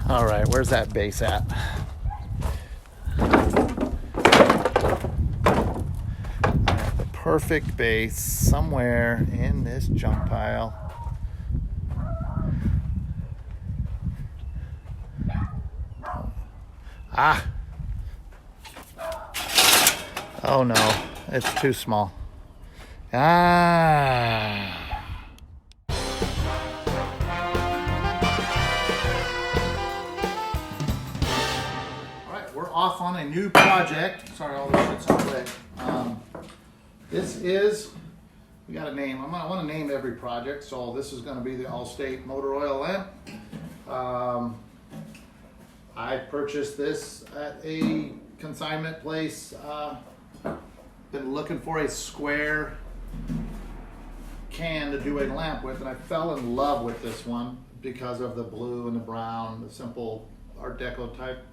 All right, where's that base at? The perfect base somewhere in this junk pile. Ah! Oh no, it's too small. Ah! We're off on a new project. Sorry, all this shit's on the way. This is, we got a name. I want to name every project. So this is going to be the Allstate Motor Oil Lamp. I purchased this at a consignment place. Been looking for a square can to do a lamp with, and I fell in love with this one because of the blue and the brown, the simple Art Deco type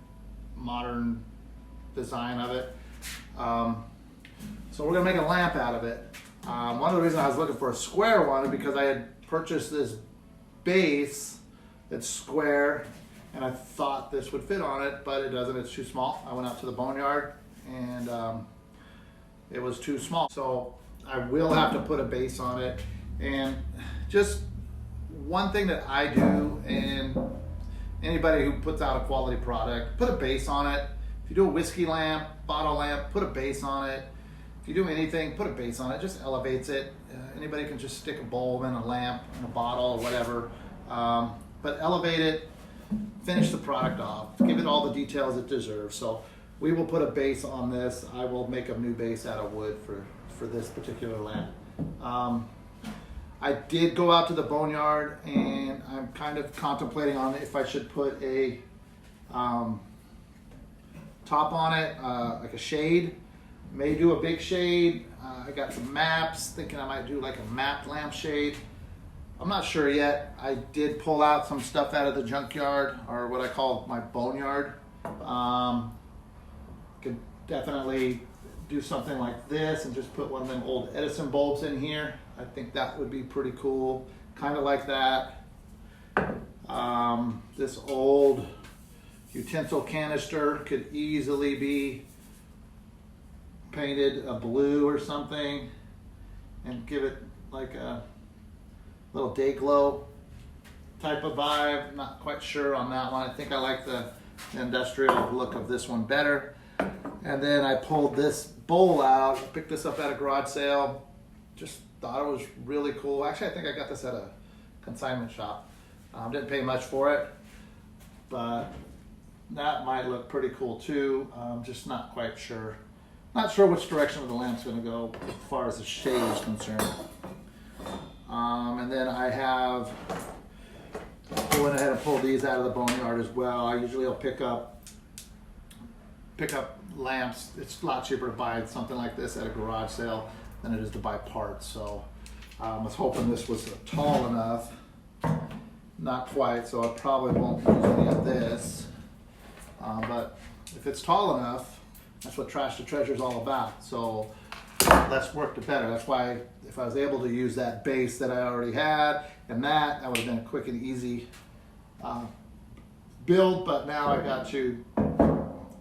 modern design of it. So we're gonna make a lamp out of it. One of the reasons I was looking for a square one is because I had purchased this base that's square and I thought this would fit on it, but it doesn't, it's too small. I went out to the boneyard and it was too small. So I will have to put a base on it. And just one thing that I do, and anybody who puts out a quality product, put a base on it. If you do a whiskey lamp, bottle lamp, put a base on it. If you do anything, put a base on it. Just elevates it. Anybody can just stick a bulb in a lamp, in a bottle, or whatever. But elevate it, finish the product off, give it all the details it deserves. So we will put a base on this. I will make a new base out of wood for this particular lamp. I did go out to the boneyard and I'm kind of contemplating on if I should put a top on it, like a shade. May do a big shade. I got some maps, thinking I might do like a mapped lamp shade. I'm not sure yet. I did pull out some stuff out of the junkyard, or what I call my boneyard. Could definitely do something like this and just put one of them old Edison bulbs in here. I think that would be pretty cool. Kind of like that. This old utensil canister could easily be painted a blue or something and give it like a little day glow type of vibe. Not quite sure on that one. I think I like the industrial look of this one better. And then I pulled this bowl out, picked this up at a garage sale. Just thought it was really cool. Actually, I think I got this at a consignment shop. Didn't pay much for it, but that might look pretty cool too. Just not quite sure. Not sure which direction the lamp's going to go as far as the shade is concerned. And then I went ahead and pulled these out of the boneyard as well. I usually will pick up lamps. It's a lot cheaper to buy something like this at a garage sale than it is to buy parts. So I was hoping this was tall enough. Not quite, so I probably won't use any of this. But if it's tall enough, that's what Trash to Treasure is all about. So less work the better. That's why if I was able to use that base that I already had and that would have been a quick and easy build. But now I got to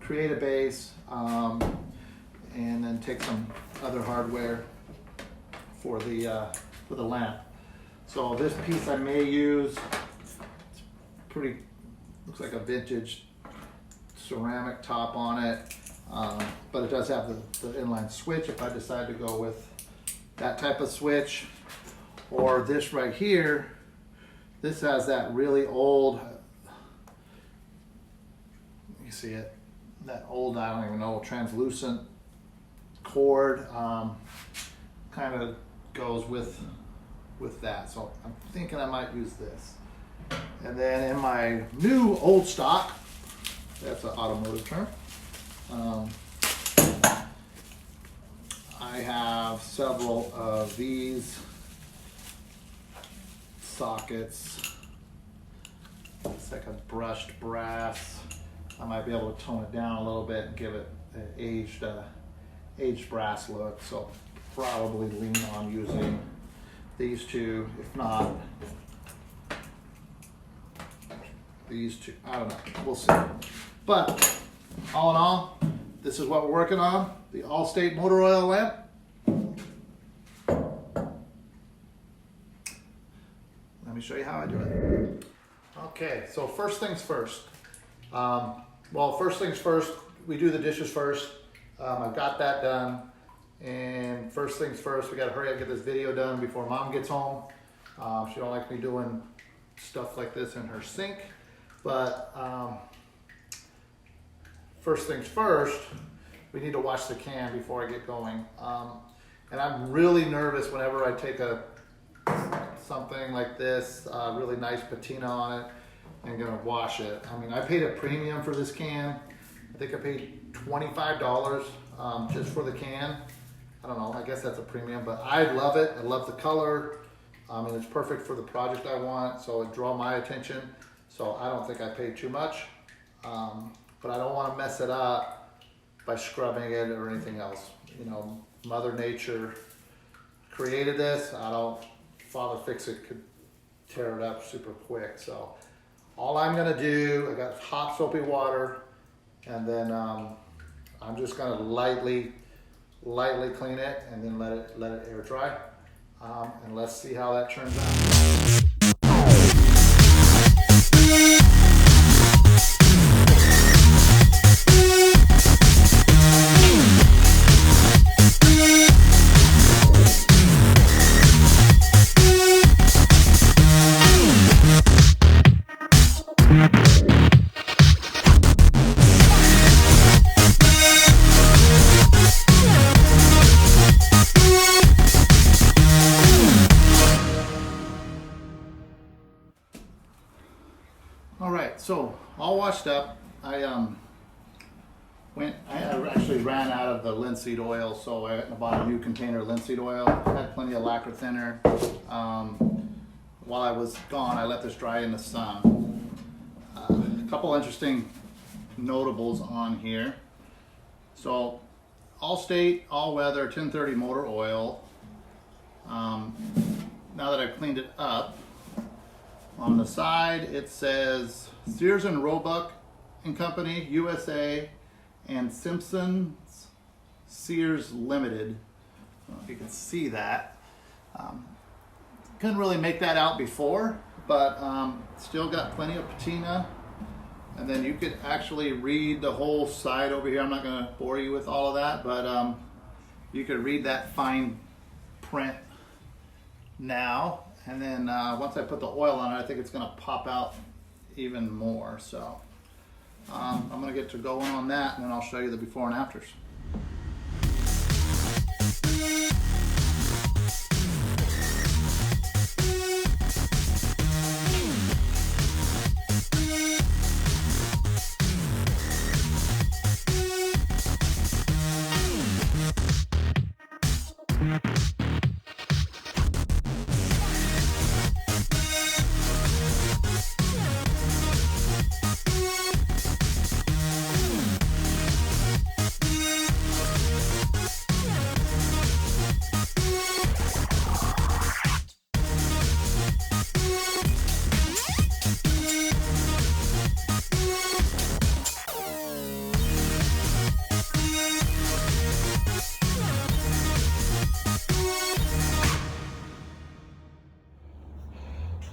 create a base and then take some other hardware for the lamp. So this piece I may use. It's pretty, looks like a vintage ceramic top on it. But it does have the inline switch if I decide to go with that type of switch. Or this right here, this has that really old, you see it, that old, I don't even know, translucent cord, kind of goes with that. So I'm thinking I might use this. And then in my new old stock, that's an automotive term, I have several of these sockets. It's like a brushed brass. I might be able to tone it down a little bit and give it an aged brass look. So probably lean on using these two, if not these two. I don't know, we'll see. But all in all, this is what we're working on, the Allstate Motor Oil Lamp. Let me show you how I do it. Okay, so first things first. First things first, we do the dishes first. I've got that done. And first things first, we gotta hurry up and get this video done before Mom gets home. She don't like me doing stuff like this in her sink. But first things first, we need to wash the can before I get going. And I'm really nervous whenever I take something like this, really nice patina on it, and gonna wash it. I mean, I paid a premium for this can. I think I paid $25 just for the can. I don't know, I guess that's a premium, but I love it. I love the color. And it's perfect for the project I want, so it drew my attention. So I don't think I paid too much, but I don't want to mess it up by scrubbing it or anything else. You know, Mother Nature created this. Father Fix-It could tear it up super quick. So all I'm gonna do, I got hot soapy water, and then I'm just gonna lightly clean it and then let it air dry. And let's see how that turns out. All right, so all washed up. I actually ran out of the linseed oil, so I bought a new container of linseed oil. I had plenty of lacquer thinner. While I was gone, I let this dry in the sun. A couple interesting notables on here. So Allstate All Weather 1030 Motor Oil. Now that I've cleaned it up, on the side it says Sears and Roebuck and Company, USA, and Simpson's Sears Limited. I don't know if you can see that. Couldn't really make that out before, but still got plenty of patina. And then you could actually read the whole side over here. I'm not going to bore you with all of that, but you could read that fine print now. And then once I put the oil on it, I think it's going to pop out even more. So I'm going to get to going on that, and then I'll show you the before and afters.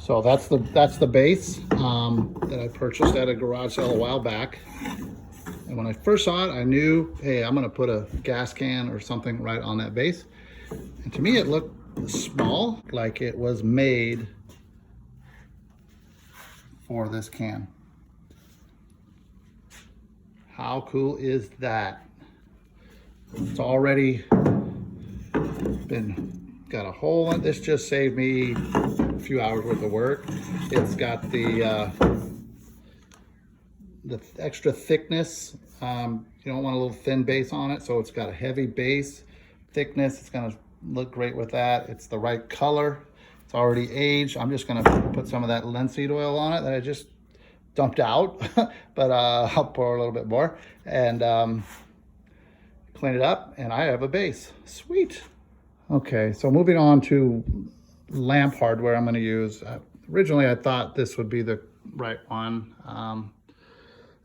So that's the base that I purchased at a garage sale a while back. And when I first saw it, I knew, hey, I'm gonna put a gas can or something right on that base. And to me, it looked small, like it was made for this can. How cool is that? It's already got a hole in it. This just saved me a few hours worth of work. It's got the extra thickness. You don't want a little thin base on it, so it's got a heavy base thickness. It's gonna look great with that. It's the right color. It's already aged. I'm just gonna put some of that linseed oil on it that I just dumped out, but I'll pour a little bit more and clean it up, and I have a base. Sweet. Okay, so moving on to lamp hardware I'm going to use. Originally I thought this would be the right one. I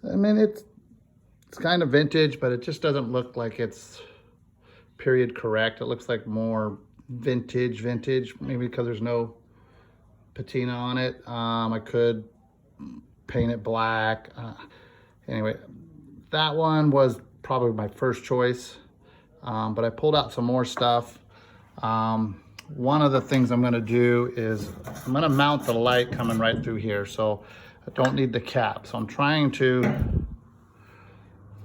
mean, it's kind of vintage, but it just doesn't look like it's period correct. It looks like more vintage, maybe because there's no patina on it. I could paint it black. Anyway, that one was probably my first choice, but I pulled out some more stuff. One of the things I'm gonna do is I'm gonna mount the light coming right through here, so I don't need the cap. So I'm trying to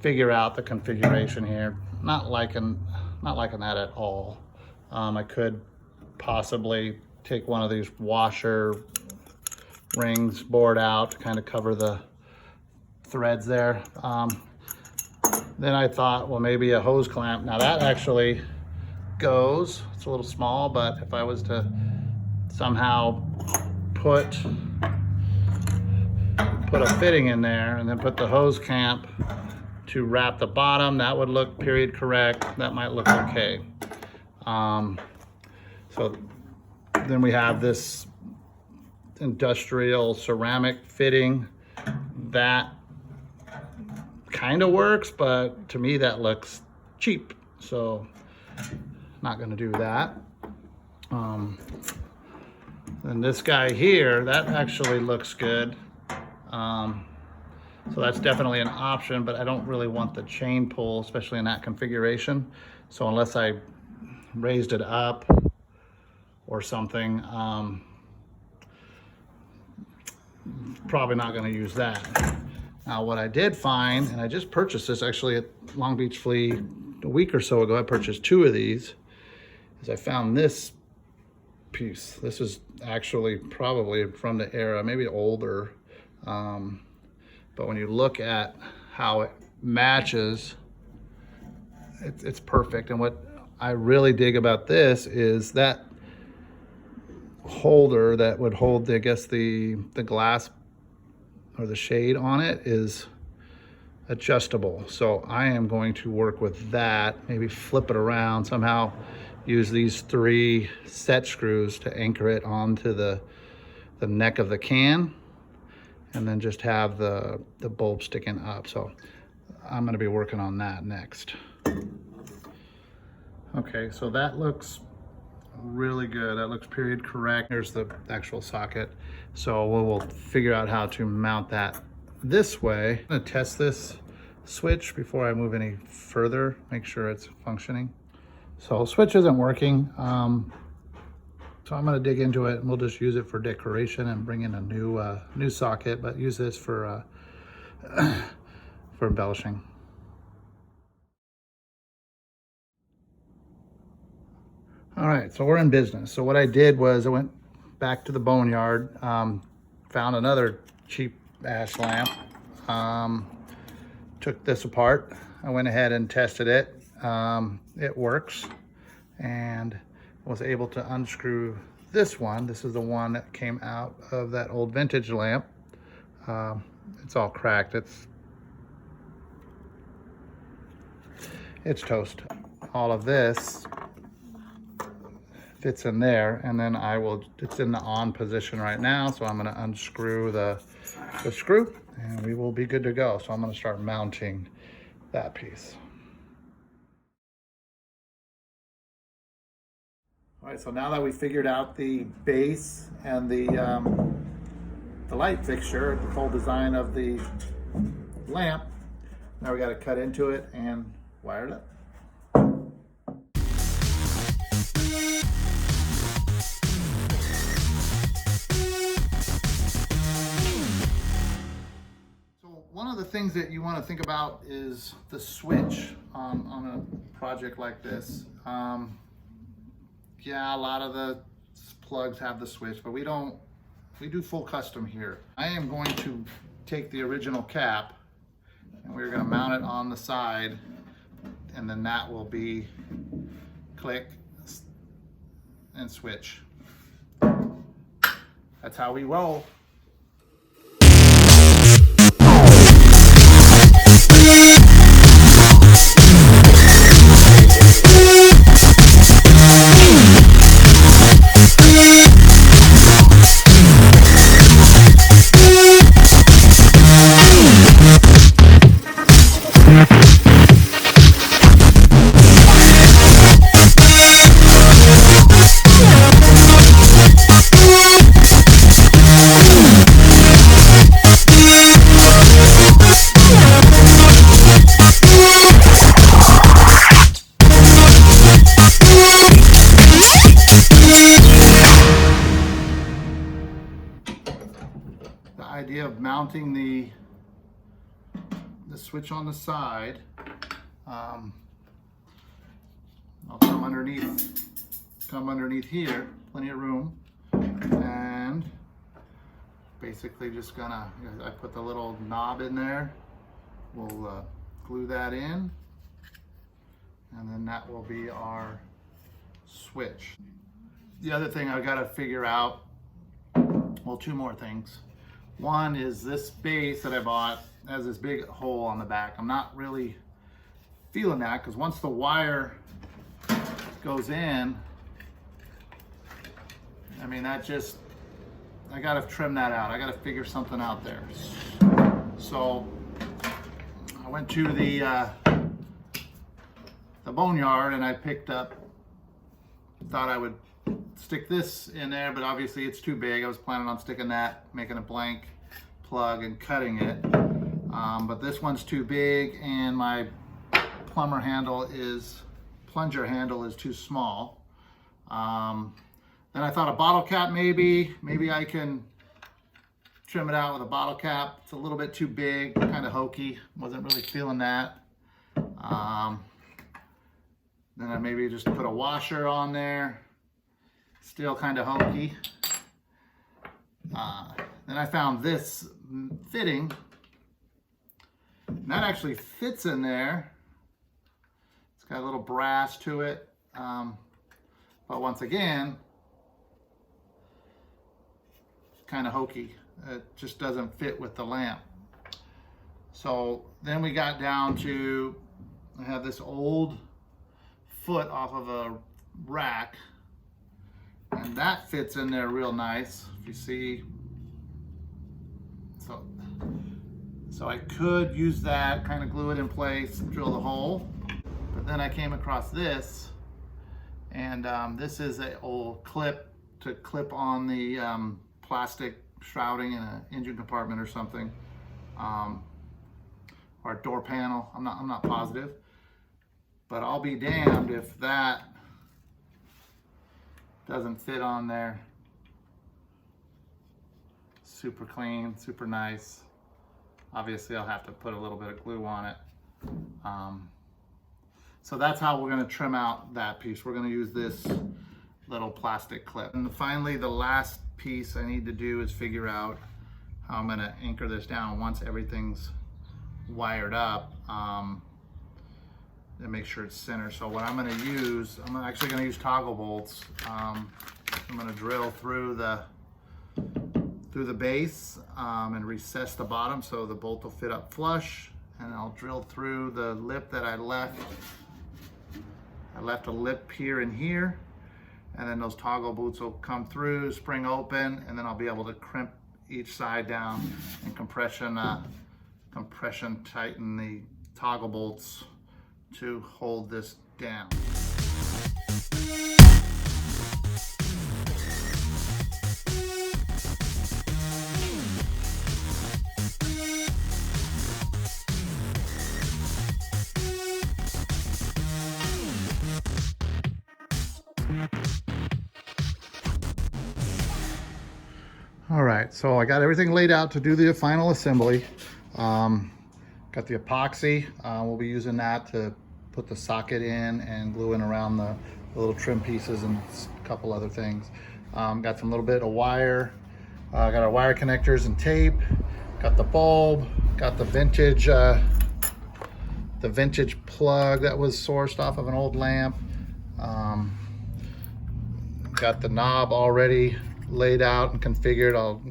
figure out the configuration here. Not liking that at all. I could possibly take one of these washer rings, board out to kind of cover the threads there. Then I thought, well, maybe a hose clamp. Now that actually goes. It's a little small, but if I was to somehow put a fitting in there and then put the hose clamp to wrap the bottom, that would look period correct. That might look okay. So then we have this industrial ceramic fitting that kind of works, but to me that looks cheap, so not going to do that. And this guy here, that actually looks good. So that's definitely an option, but I don't really want the chain pull, especially in that configuration. So unless I raised it up or something, probably not going to use that. Now what I did find, and I just purchased this actually at Long Beach Flea a week or so ago, I purchased 2 of these, is I found this piece. This is actually probably from the era, maybe older, but when you look at how it matches, it's perfect. And what I really dig about this is that holder that would hold, I guess, the glass or the shade on it is adjustable. So I am going to work with that, maybe flip it around, somehow use these 3 set screws to anchor it onto the neck of the can, and then just have the bulb sticking up. So I'm going to be working on that next. Okay, so that looks really good. That looks period correct. Here's the actual socket. So we'll figure out how to mount that this way. I'm going to test this switch before I move any further, make sure it's functioning. So switch isn't working. So I'm going to dig into it, and we'll just use it for decoration and bring in a new socket, but use this for embellishing. All right, so we're in business. So what I did was I went back to the boneyard, found another cheap ass lamp, took this apart. I went ahead and tested it. It works, and was able to unscrew this one. This is the one that came out of that old vintage lamp. It's all cracked. It's toast. All of this fits in there, and then it's in the on position right now, so I'm going to unscrew the screw and we will be good to go. So I'm going to start mounting that piece. All right, so now that we figured out the base and the light fixture, the full design of the lamp, now we got to cut into it and wire it up. One of the things that you want to think about is the switch on a project like this. Yeah, a lot of the plugs have the switch, but we do full custom here. I am going to take the original cap and we're going to mount it on the side, and then that will be click and switch. That's how we roll. of mounting the switch on the side, I'll come underneath here, plenty of room, and basically just gonna, I put the little knob in there, we'll glue that in, and then that will be our switch. The other thing I've got to figure out, well, two more things. One is this base that I bought has this big hole on the back. I'm not really feeling that, because once the wire goes in, I mean, that just, I gotta trim that out. I gotta figure something out there. So I went to the boneyard and I picked up, thought I would stick this in there, but obviously it's too big. I was planning on sticking that, making a blank plug and cutting it. But this one's too big, and my plunger handle is too small. Then I thought a bottle cap, maybe I can trim it out with a bottle cap. It's a little bit too big, kind of hokey. Wasn't really feeling that. Then I maybe just put a washer on there. Still kind of hokey. Then I found this fitting. And that actually fits in there. It's got a little brass to it. But once again, kind of hokey. It just doesn't fit with the lamp. So then we got down to, I have this old foot off of a rack, and that fits in there real nice, if you see. So I could use that, kind of glue it in place, drill the hole. But then I came across this, and this is an old clip to clip on the plastic shrouding in an engine compartment or something, or a door panel. I'm not positive, but I'll be damned if that doesn't fit on there. Super clean, super nice. Obviously I'll have to put a little bit of glue on it. So that's how we're going to trim out that piece. We're going to use this little plastic clip. And finally, the last piece I need to do is figure out how I'm going to anchor this down once everything's wired up, and make sure it's centered. So what I'm going to use, I'm actually going to use toggle bolts. I'm going to drill through the base and recess the bottom so the bolt will fit up flush, and I'll drill through the lip that I left. I left a lip here and here, and then those toggle bolts will come through, spring open, and then I'll be able to crimp each side down and compression tighten the toggle bolts to hold this down. All right, so I got everything laid out to do the final assembly. Got the epoxy. We'll be using that to put the socket in and glue in around the little trim pieces and a couple other things. Got some little bit of wire. Got our wire connectors and tape. Got the bulb. Got the vintage plug that was sourced off of an old lamp. Got the knob already laid out and configured. I'll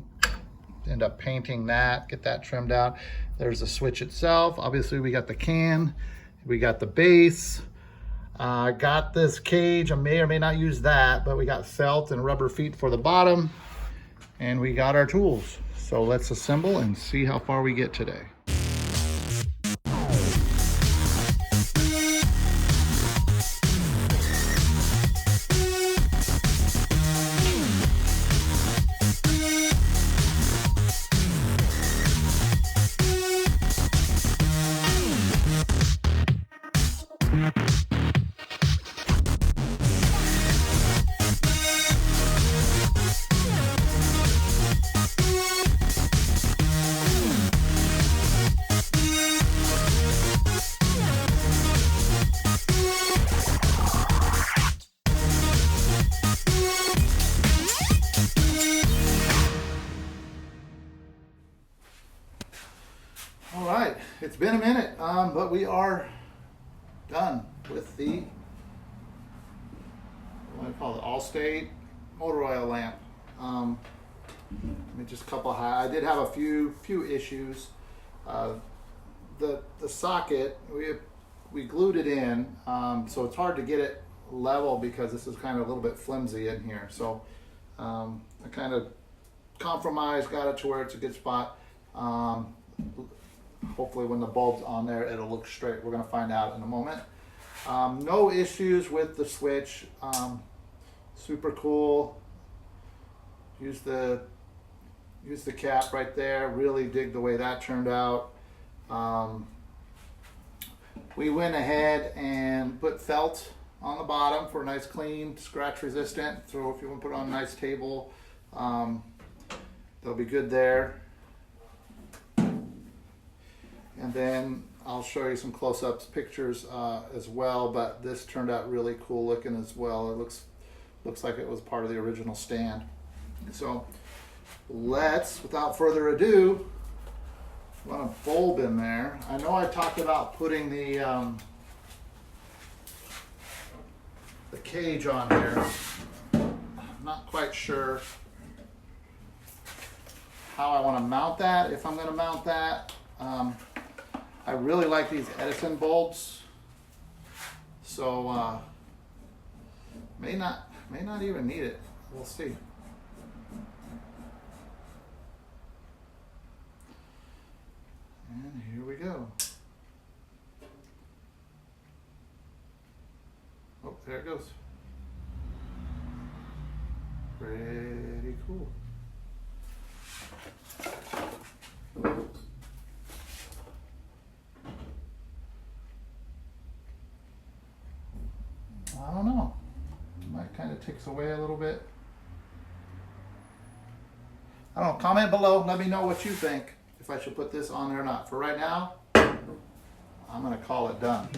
end up painting that, get that trimmed out. There's the switch itself. Obviously we got the can, we got the base. Got this cage. I may or may not use that, but we got felt and rubber feet for the bottom, and we got our tools. So let's assemble and see how far we get today. All right, it's been a minute, but we are done with the, what do I call it, Allstate Motor Oil Lamp. Let me just I did have a few issues. The socket, we glued it in, so it's hard to get it level because this is kind of a little bit flimsy in here. So I kind of compromised, got it to where it's a good spot. Hopefully when the bulb's on there, it'll look straight. We're gonna find out in a moment. No issues with the switch. Super cool. Use the cap right there. Really dig the way that turned out. We went ahead and put felt on the bottom for a nice clean, scratch resistant. So if you want to put it on a nice table, they'll be good there. And then I'll show you some close-ups pictures as well, but this turned out really cool looking as well. It looks like it was part of the original stand. So let's, without further ado, run a bulb in there. I know I talked about putting the cage on here. I'm not quite sure how I want to mount that, if I'm going to mount that. I really like these Edison bulbs, so may not even need it. We'll see. And here we go. Oh, there it goes. Pretty cool. I don't know. Might kind of ticks away a little bit. I don't know. Comment below. Let me know what you think. If I should put this on there or not. For right now, I'm going to call it done.